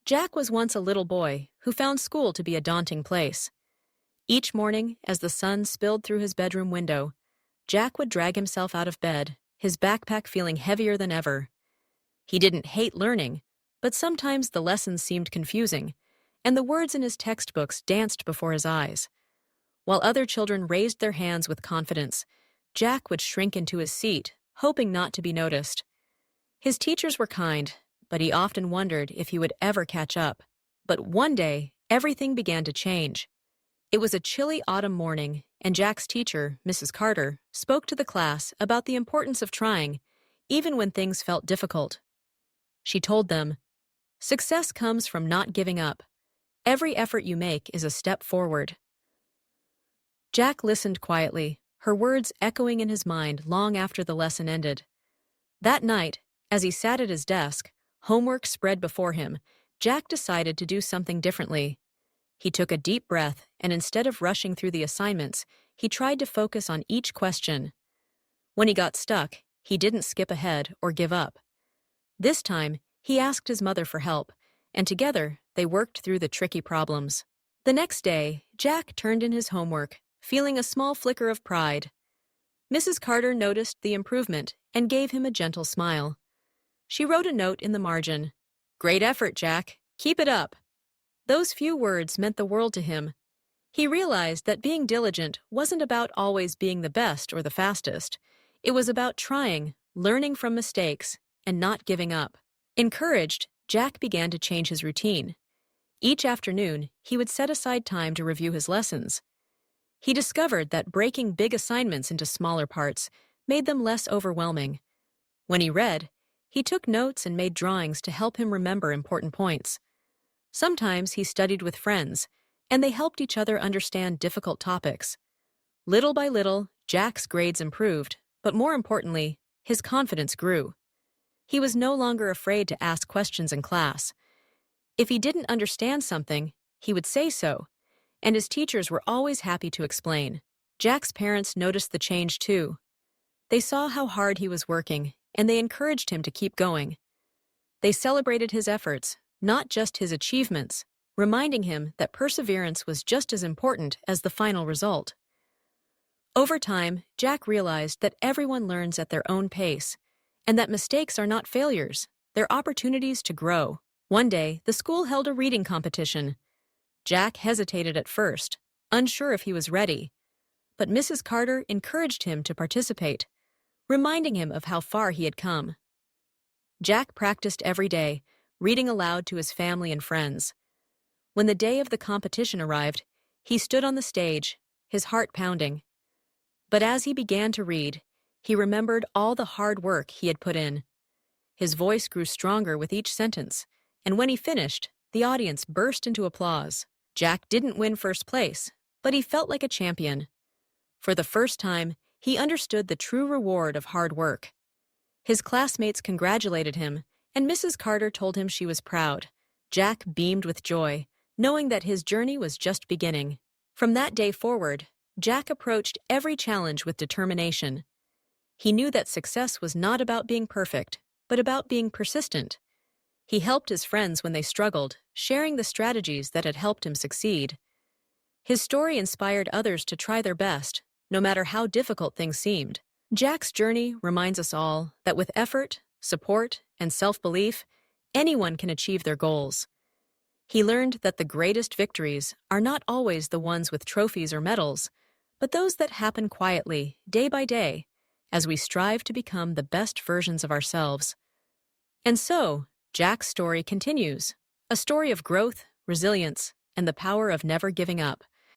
Jack was once a little boy who found school to be a daunting place. Each morning, as the sun spilled through his bedroom window, Jack would drag himself out of bed, his backpack feeling heavier than ever. He didn't hate learning, but sometimes the lessons seemed confusing, and the words in his textbooks danced before his eyes. While other children raised their hands with confidence, Jack would shrink into his seat, hoping not to be noticed. His teachers were kind, but he often wondered if he would ever catch up. But one day, everything began to change. It was a chilly autumn morning, and Jack's teacher, Mrs. Carter, spoke to the class about the importance of trying, even when things felt difficult. She told them, "Success comes from not giving up. Every effort you make is a step forward." Jack listened quietly, her words echoing in his mind long after the lesson ended. That night, as he sat at his desk, homework spread before him, Jack decided to do something differently. He took a deep breath, and instead of rushing through the assignments, he tried to focus on each question. When he got stuck, he didn't skip ahead or give up. This time, he asked his mother for help, and together they worked through the tricky problems. The next day, Jack turned in his homework, feeling a small flicker of pride. Mrs. Carter noticed the improvement and gave him a gentle smile. She wrote a note in the margin. "Great effort, Jack. Keep it up." Those few words meant the world to him. He realized that being diligent wasn't about always being the best or the fastest. It was about trying, learning from mistakes, and not giving up. Encouraged, Jack began to change his routine. Each afternoon, he would set aside time to review his lessons. He discovered that breaking big assignments into smaller parts made them less overwhelming. When he read, he took notes and made drawings to help him remember important points. Sometimes he studied with friends, and they helped each other understand difficult topics. Little by little, Jack's grades improved, but more importantly, his confidence grew. He was no longer afraid to ask questions in class. If he didn't understand something, he would say so, and his teachers were always happy to explain. Jack's parents noticed the change too. They saw how hard he was working, and they encouraged him to keep going. They celebrated his efforts, not just his achievements, reminding him that perseverance was just as important as the final result. Over time, Jack realized that everyone learns at their own pace, and that mistakes are not failures, they're opportunities to grow. One day, the school held a reading competition. Jack hesitated at first, unsure if he was ready, but Mrs. Carter encouraged him to participate, reminding him of how far he had come. Jack practiced every day, reading aloud to his family and friends. When the day of the competition arrived, he stood on the stage, his heart pounding. But as he began to read, he remembered all the hard work he had put in. His voice grew stronger with each sentence, and when he finished, the audience burst into applause. Jack didn't win first place, but he felt like a champion. For the first time, he understood the true reward of hard work. His classmates congratulated him, and Mrs. Carter told him she was proud. Jack beamed with joy, knowing that his journey was just beginning. From that day forward, Jack approached every challenge with determination. He knew that success was not about being perfect, but about being persistent. He helped his friends when they struggled, sharing the strategies that had helped him succeed. His story inspired others to try their best, no matter how difficult things seemed. Jack's journey reminds us all that with effort, support, and self-belief, anyone can achieve their goals. He learned that the greatest victories are not always the ones with trophies or medals, but those that happen quietly, day by day, as we strive to become the best versions of ourselves. And so, Jack's story continues, a story of growth, resilience, and the power of never giving up.